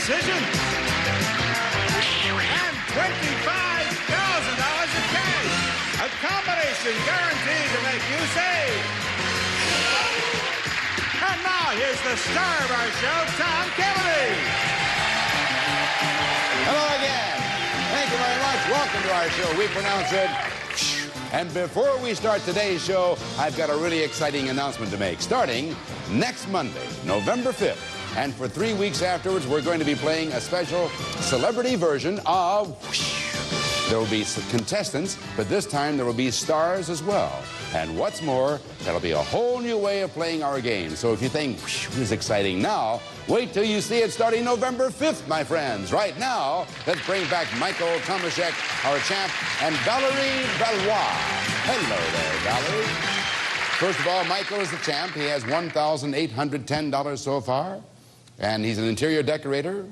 decision. And $25,000 in cash. A combination guaranteed to make you save. And now here's the star of our show, Tom Kennedy. Hello again. Thank you very much. Welcome to our show. We pronounce it. And before we start today's show, I've got a really exciting announcement to make. Starting next Monday, November 5th, and for 3 weeks afterwards, we're going to be playing a special celebrity version of... There will be some contestants, but this time there will be stars as well. And what's more, that'll be a whole new way of playing our game. So if you think, this is exciting now, wait till you see it starting November 5th, my friends. Right now, let's bring back Michael Tomaszek, our champ, and Valerie Valois. Hello there, Valerie. First of all, Michael is the champ. He has $1,810 so far, and he's an interior decorator.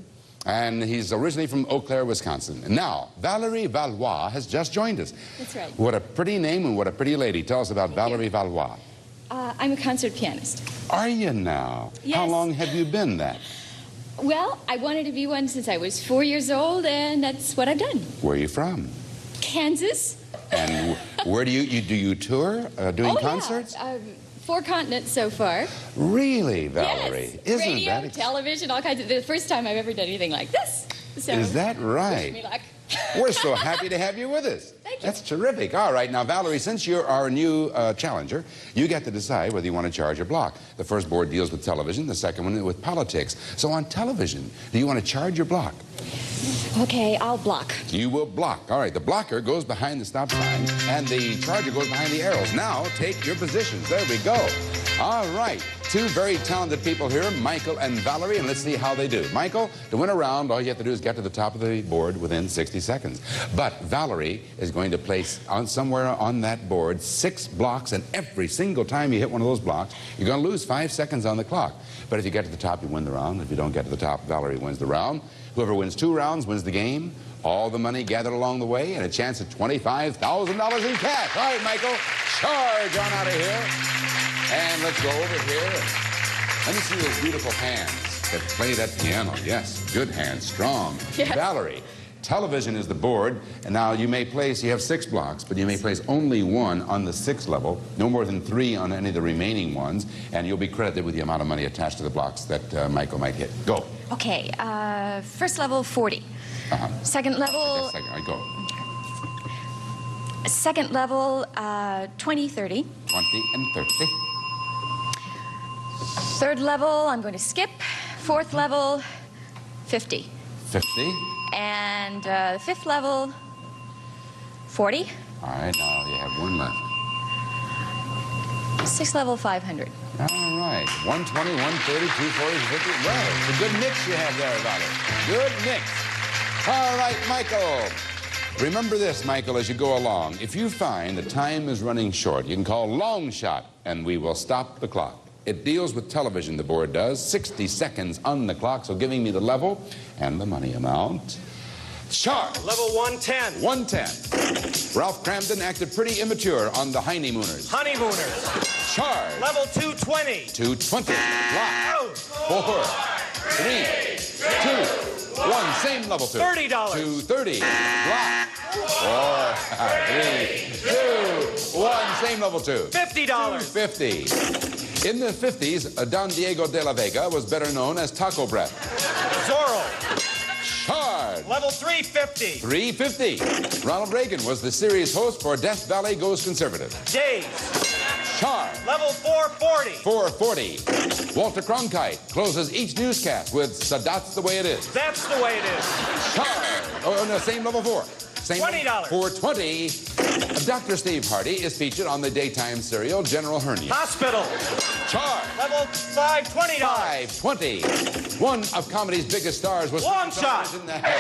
And he's originally from Eau Claire, Wisconsin. And now, Valerie Valois has just joined us. That's right. What a pretty name and what a pretty lady. Tell us about Valerie Valois. I'm a concert pianist. Are you now? Yes. How long have you been that? Well, I wanted to be one since I was 4 years old, and that's what I've done. Where are you from? Kansas. And where do you tour doing concerts? Yeah. 4 continents so far. Really, Valerie? Yes. Isn't Radio, that television, all kinds of... The first time I've ever done anything like this. So, Is that wish right? me luck. We're so happy to have you with us. Thank you. That's terrific. All right, now, Valerie, since you're our new challenger, you get to decide whether you want to charge or block. The first board deals with television, the second one with politics. So on television, do you want to charge or block? Okay, I'll block. You will block. All right, the blocker goes behind the stop sign, and the charger goes behind the arrows. Now, take your positions. There we go. All right, 2 very talented people here, Michael and Valerie, and let's see how they do. Michael, to win a round, all you have to do is get to the top of the board within 60 seconds. But Valerie is going to place somewhere on that board 6 blocks, and every single time you hit one of those blocks, you're going to lose 5 seconds on the clock. But if you get to the top, you win the round. If you don't get to the top, Valerie wins the round. Whoever wins 2 rounds wins the game. All the money gathered along the way, and a chance at $25,000 in cash. All right, Michael, charge on out of here. And let's go over here. Let me see those beautiful hands that play that piano. Yes, good hands, strong. Yes. Valerie, television is the board, and now you may place, you have 6 blocks, but you may place only 1 on the 6th level, no more than 3 on any of the remaining ones, and you'll be credited with the amount of money attached to the blocks that Michael might hit. Go. Okay, first level, 40. Second level... Second, all right, go. Second level, 20, 30. 20 and 30. Third level, I'm going to skip. Fourth level, 50. 50. And 5th level, 40. All right, now you have 1 left. 6th level, 500. All right, 120, 130, 240, 50. Well, it's a good mix you have there, Valerie. Good mix. All right, Michael. Remember this, Michael, as you go along. If you find the time is running short, you can call long shot, and we will stop the clock. It deals with television, the board does. 60 seconds on the clock, so giving me the level and the money amount. Charge. Level 110. 110. Ralph Cramden acted pretty immature on The Honeymooners. Honeymooners. Charge. Level 220. 220. Block. 4, 3, 2, 1. Same level 2. $30. 230. Block. 4, 3, 2, 1. Same level 2. $50. 50. In the 50s, Don Diego de la Vega was better known as Taco Breath. Zorro. Charge. Level 350. 350. Ronald Reagan was the series host for Death Valley Goes Conservative. Days. Charge. Level 440. 440. Walter Cronkite closes each newscast with Sadat's the way it is. That's the way it is. Charge. Oh, no, same level 4. Same $20. 420. Dr. Steve Hardy is featured on the daytime serial General Hernia. Hospital. Charge. Level 520. 520. One of comedy's biggest stars was... Long shot. In the... Yeah.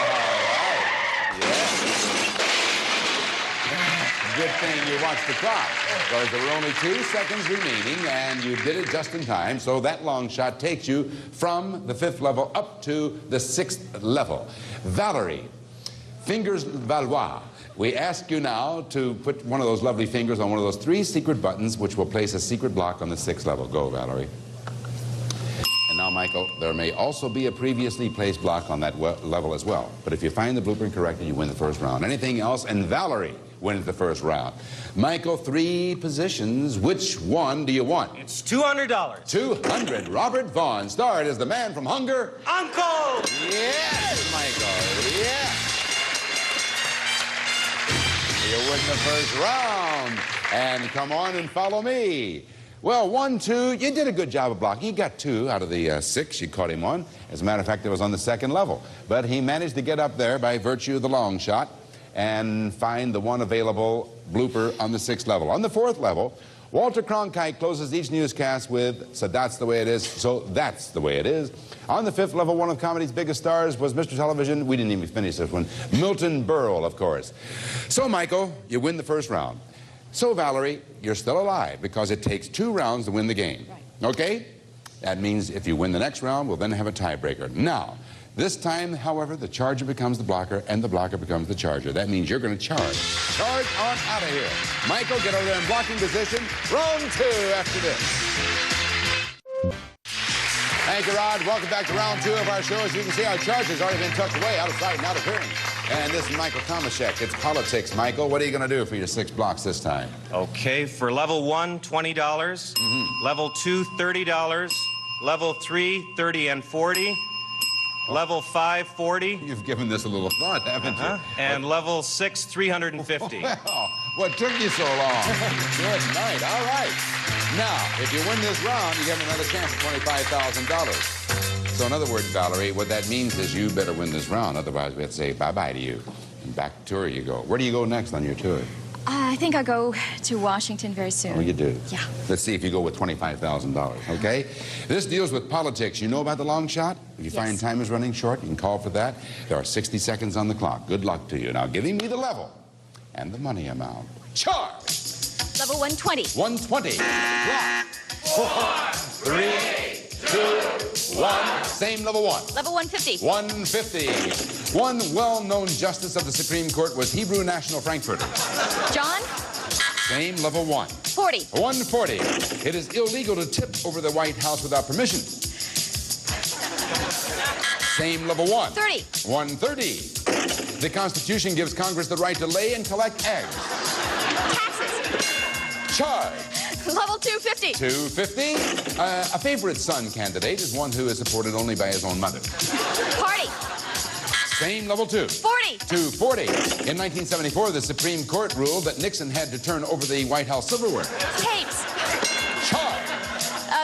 Good thing you watched the clock, because there were only 2 seconds remaining, and you did it just in time, so that long shot takes you from the 5th level up to the 6th level. Valerie, Fingers Valois, we ask you now to put one of those lovely fingers on one of those 3 secret buttons, which will place a secret block on the 6th level. Go, Valerie. And now Now, Michael, there may also be a previously placed block on that level as well. But if you find the blueprint correctly, you win the first round. Anything else, and Valerie wins the first round. Michael, 3 positions. Which one do you want? It's $200. 200. Robert Vaughn, starred as the man from Hunger. Uncle! Yes, Michael, yes. You win the first round. And come on and follow me. Well, 1, 2, you did a good job of blocking. You got 2 out of the 6 you caught him on. As a matter of fact, it was on the second level. But he managed to get up there by virtue of the long shot and find the one available blooper on the 6th level. On the 4th level, Walter Cronkite closes each newscast with, so that's the way it is, so that's the way it is. On the 5th level, one of comedy's biggest stars was Mr. Television. We didn't even finish this one. Milton Berle, of course. So, Michael, you win the first round. So, Valerie, you're still alive because it takes 2 rounds to win the game. Right. Okay? That means if you win the next round, we'll then have a tiebreaker. Now, this time, however, the charger becomes the blocker and the blocker becomes the charger. That means you're going to charge. Charge on out of here. Michael, get over there in blocking position. Round 2 after this. Thank you, Rod. Welcome back to round 2 of our show. As you can see, our charger's already been tucked away, out of sight and out of hearing. And this is Michael Tomaszek. It's politics, Michael. What are you going to do for your 6 blocks this time? Okay, for level 1, $20. Level 2, $30. Level 3, $30 and $40. Level 5, $40. You've given this a little thought, haven't you? And level 6, $350. Well, what took you so long? Good night. All right. Now, if you win this round, you get another chance at $25,000. So in other words, Valerie, what that means is you better win this round. Otherwise, we have to say bye-bye to you. And back tour you go. Where do you go next on your tour? I think I'll go to Washington very soon. Oh, you do? Yeah. Let's see if you go with $25,000, okay? This deals with politics. You know about the long shot? If you find time is running short, you can call for that. There are 60 seconds on the clock. Good luck to you. Now, giving me the level and the money amount. Charge! Level 120. 120. Block. 4, 3, 2, 1. Same level 1. Level 150. 150. One well-known justice of the Supreme Court was Hebrew National Frankfurter. John? Same level 1. 40. 140. It is illegal to tip over the White House without permission. Same level 1. 30. 130. The Constitution gives Congress the right to lay and collect eggs. Taxes. Charge. Level 250. 250. A favorite son candidate is one who is supported only by his own mother. Party. Same level 2. 40. 240. In 1974, the Supreme Court ruled that Nixon had to turn over the White House silverware. Tapes. Charge.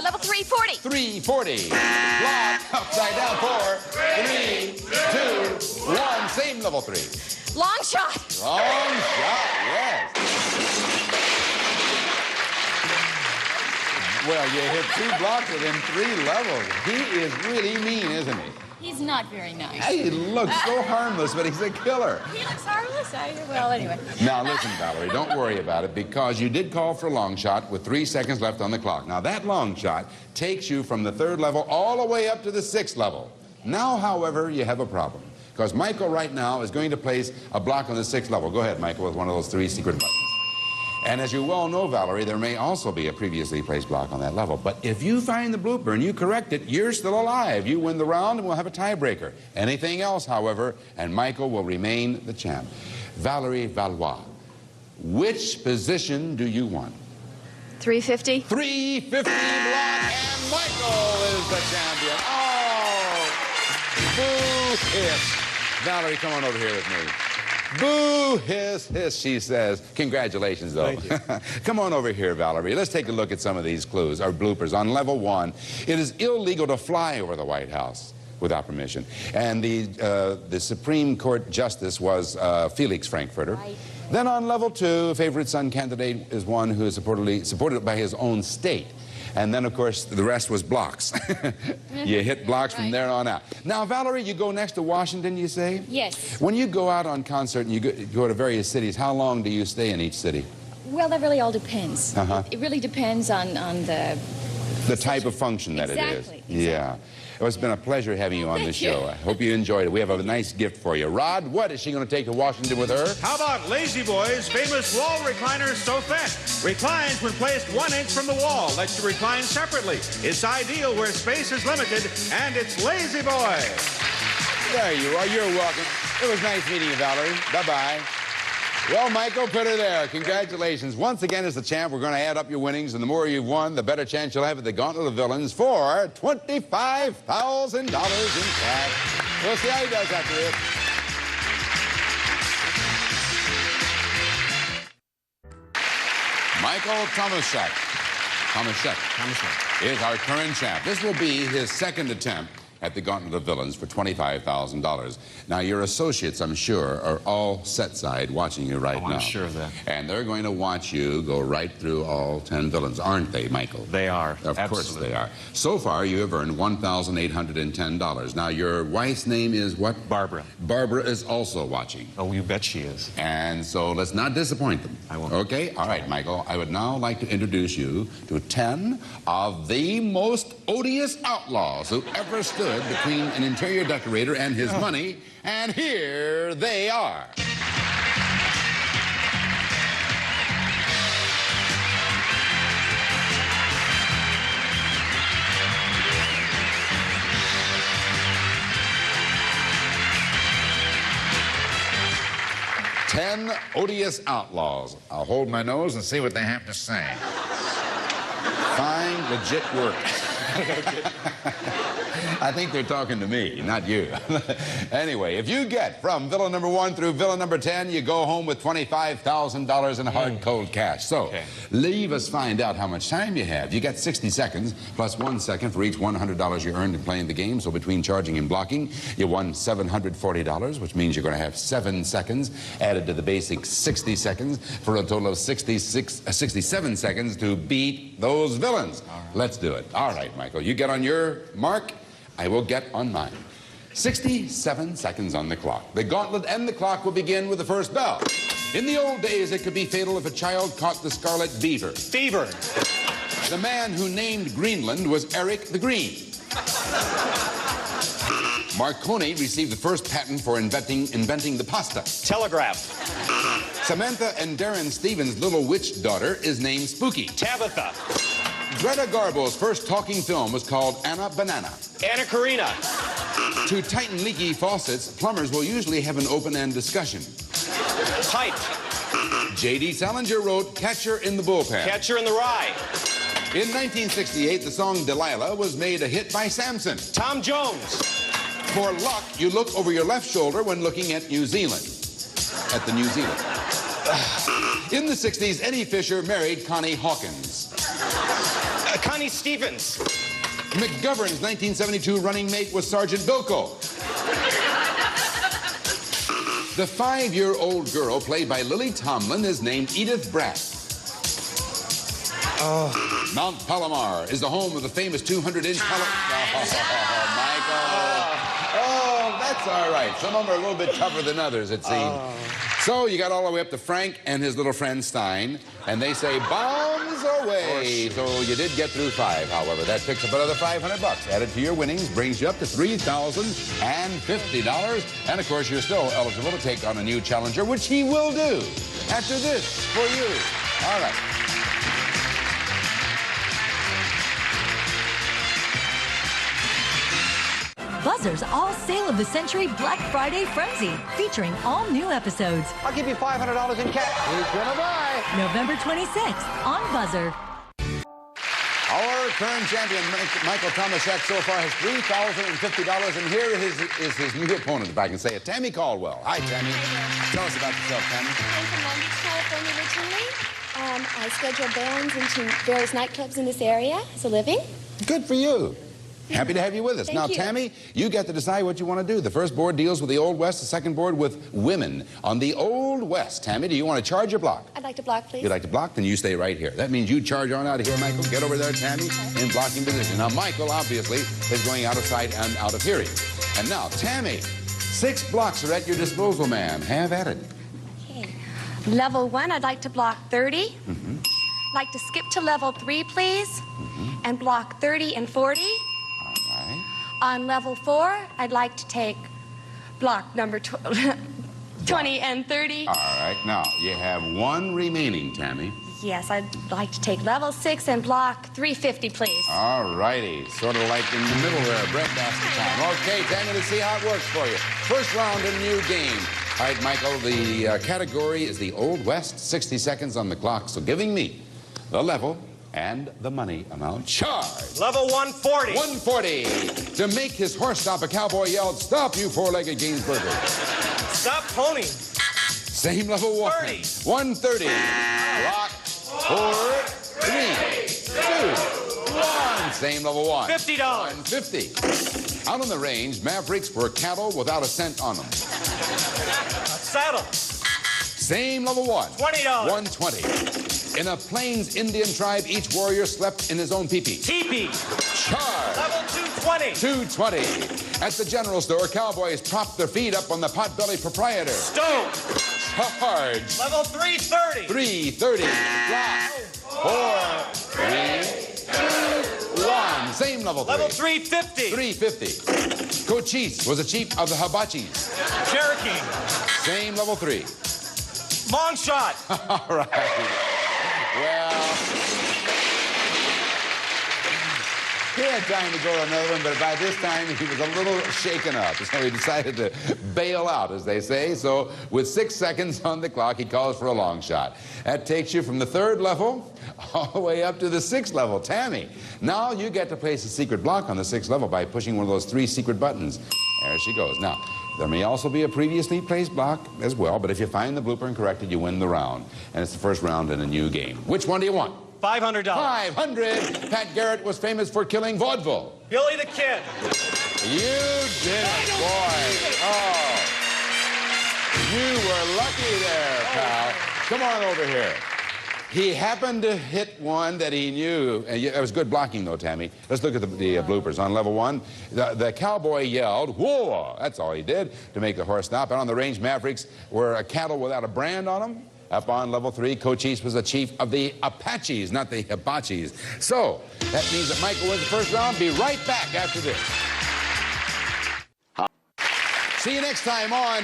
Level 340. 340. Block. Upside down. 4, 3, 2, 1. Same level 3. Long shot. Long shot, yes. Well, you hit 2 blocks within 3 levels. He is really mean, isn't he? He's not very nice. He looks so harmless, but he's a killer. He looks harmless. Well, anyway. Now, listen, Valerie, don't worry about it, because you did call for a long shot with 3 seconds left on the clock. Now, that long shot takes you from the 3rd level all the way up to the 6th level. Now, however, you have a problem, because Michael right now is going to place a block on the 6th level. Go ahead, Michael, with one of those 3 secret buttons. And as you well know, Valerie, there may also be a previously placed block on that level. But if you find the blooper and you correct it, you're still alive. You win the round and we'll have a tiebreaker. Anything else, however, and Michael will remain the champ. Valerie Valois, which position do you want? 350. 350 block, and Michael is the champion. Oh, boo hiss. Valerie, come on over here with me. Boo, hiss, hiss, she says. Congratulations, though. Thank you. Come on over here, Valerie. Let's take a look at some of these clues, or bloopers. On level 1, it is illegal to fly over the White House without permission. And the Supreme Court justice was Felix Frankfurter. Right. Then on level 2, favorite son candidate is one who is supported by his own state. And then, of course, the rest was blocks. You hit blocks from there on out. Now, Valerie, you go next to Washington, you say? Yes. When you go out on concert and you go to various cities, how long do you stay in each city? Well, that really all depends. It really depends on the The type of function that it is. Exactly. Yeah. Well, it's been a pleasure having you on the Thank you. show. I hope you enjoyed it. We have a nice gift for you. Rod, what is she going to take to Washington with her? How about Lazy Boy's famous wall recliner Sofette? Reclines when placed 1 inch from the wall. Lets you recline separately. It's ideal where space is limited, and it's Lazy Boy. There you are. You're welcome. It was nice meeting you, Valerie. Bye-bye. Well, Michael, put her there. Congratulations. Once again, as the champ, we're going to add up your winnings, and the more you've won, the better chance you'll have at the Gauntlet of Villains for $25,000 in cash. We'll see how he does after this. Michael Tomaszek is our current champ. This will be his second attempt at the Gauntlet of Villains for $25,000. Now, your associates, I'm sure, are all set side watching you right now. I'm sure of that. And they're going to watch you go right through all 10 villains, aren't they, Michael? They are. Of course they are. So far, you have earned $1,810. Now, your wife's name is what? Barbara. Barbara is also watching. Oh, you bet she is. And so let's not disappoint them. I won't. Okay? All right, Michael. I would now like to introduce you to 10 of the most odious outlaws who ever stood between an interior decorator and his money. And here they are. Ten odious outlaws. I'll hold my nose and see what they have to say. Fine, legit work. I think they're talking to me, not you. Anyway, if you get from villain number 1 through villain number 10, you go home with $25,000 in hard, cold cash. So, leave us find out how much time you have. You got 60 seconds, plus 1 second for each $100 you earned in playing the game. So between charging and blocking, you won $740, which means you're going to have 7 seconds added to the basic 60 seconds for a total of 67 seconds to beat those villains. Let's do it. All right, Michael, you get on your mark. I will get on mine. 67 seconds on the clock. The gauntlet and the clock will begin with the first bell. In the old days, it could be fatal if a child caught the scarlet fever. The man who named Greenland was Eric the Green. Marconi received the first patent for inventing the pasta. Telegraph. Samantha and Darren Stevens' little witch daughter is named Spooky. Tabitha. Greta Garbo's first talking film was called Anna Banana. Anna Karina. To tighten leaky faucets, plumbers will usually have an open-end discussion. Pipe. J.D. Salinger wrote Catcher in the Bullpen. Catcher in the Rye. In 1968, the song Delilah was made a hit by Samson. Tom Jones. For luck, you look over your left shoulder when looking at New Zealand. At the New Zealand. In the 60s, Eddie Fisher married Connie Hawkins. Connie Stevens. McGovern's 1972 running mate was Sergeant Bilko. The 5-year-old girl played by Lily Tomlin is named Edith Bratt. Mount Palomar is the home of the famous 200-inch Michael. Oh, that's all right. Some of them are a little bit tougher than others, it seems. So you got all the way up to Frank and his little friend Stein, and they say bombs away. So you did get through 5, however. That picks up another $500. Added to your winnings brings you up to $3,050. And, of course, you're still eligible to take on a new challenger, which he will do after this for you. All right. Buzzr's All Sale of the Century Black Friday Frenzy, featuring all new episodes. I'll give you $500 in cash. Who's gonna buy? November 26th on Buzzer. Our current champion, Michael Tomaszek, so far has $3,050, and here is his new opponent, if I can say it, Tammy Caldwell. Hi, Tammy. Tell us about yourself, Tammy. I'm from Long Beach, California originally. I schedule bands into various nightclubs in this area as a living. Good for you. Happy to have you with us. Thank now, you. Tammy, you get to decide what you want to do. The first board deals with the Old West, the second board with women. On the Old West, Tammy, do you want to charge or block? I'd like to block, please. You'd like to block? Then you stay right here. That means you charge on out of here, Michael. Get over there, Tammy, in blocking position. Now, Michael, obviously, is going out of sight and out of hearing. And now, Tammy, 6 blocks are at your disposal, ma'am. Have at it. Okay. Level 1, I'd like to block 30. I'd like to skip to level 3, please, and block 30 and 40. All right. On level 4, I'd like to take block number 20 and 30. All right. Now, you have one remaining, Tammy. Yes, I'd like to take level 6 and block 350, please. All righty. Sort of like in the middle there, breadbasket time. Okay, Tammy, let's see how it works for you. First round, a new game. All right, Michael, the category is the Old West. 60 seconds on the clock. So giving me the level and the money amount. Charge. Level 140. 140. To make his horse stop, a cowboy yelled, "Stop, you four-legged Gainsburger." Stop pony. Same level 1. 30. 130. Lock. 4, 3, 2, 1. Same level 1. $50. 150. Out on the range, Mavericks were cattle without a cent on them. Saddle. Same level 1. $20. 120. In a Plains Indian tribe, each warrior slept in his own teepee. Teepee. Charge. Level 220. 220. At the general store, cowboys propped their feet up on the potbelly proprietor. Stone. Charge. Level 330. 330. Block. 4, 3, 2, 1. Same level 3. Level 350. 350. Cochise was a chief of the Hibachis. Cherokee. Same level 3. Long shot. All right. Well, he had time to go to another one, but by this time he was a little shaken up. So he decided to bail out, as they say. So with 6 seconds on the clock, he calls for a long shot. That takes you from the 3rd level all the way up to the 6th level. Tammy, now you get to place a secret block on the 6th level by pushing one of those 3 secret buttons. There she goes. Now, there may also be a previously placed block as well, but if you find the blooper and correct it, you win the round. And it's the first round in a new game. Which one do you want? $500. 500. Pat Garrett was famous for killing vaudeville. Billy the Kid. You did it, boy. Oh. You were lucky there, pal. Come on over here. He happened to hit one that he knew. It was good blocking, though, Tammy. Let's look at the bloopers. On level 1, the cowboy yelled, "Whoa!" That's all he did to make the horse stop. And on the range, Mavericks were a cattle without a brand on them. Up on level 3, Cochise was the chief of the Apaches, not the Hibachis. So that means that Michael wins the first round. Be right back after this. See you next time on...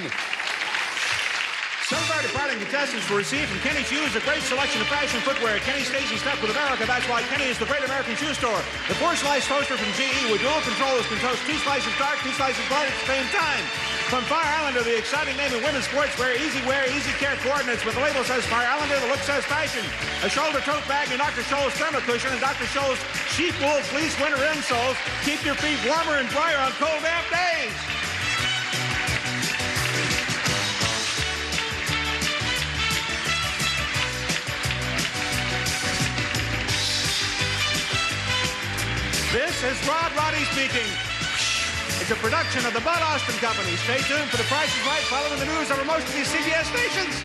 Some of our departing contestants will receive from Kenny Shoes a great selection of fashion footwear. Kenny stays in step with America. That's why Kenny is the great American shoe store. The 4-slice toaster from GE with dual controllers can toast 2 slices dark, 2 slices light at the same time. From Fire Islander, the exciting name of women's sportswear, easy wear, easy care coordinates. With the label says Fire Islander, the look says fashion. A shoulder tote bag in Dr. Scholl's thermal cushion and Dr. Scholl's sheep wool fleece winter insoles. Keep your feet warmer and drier on cold, damp days. This is Rod Roddy speaking. It's a production of the Bud Austin Company. Stay tuned for The Price is Right following the news over most of these CBS stations.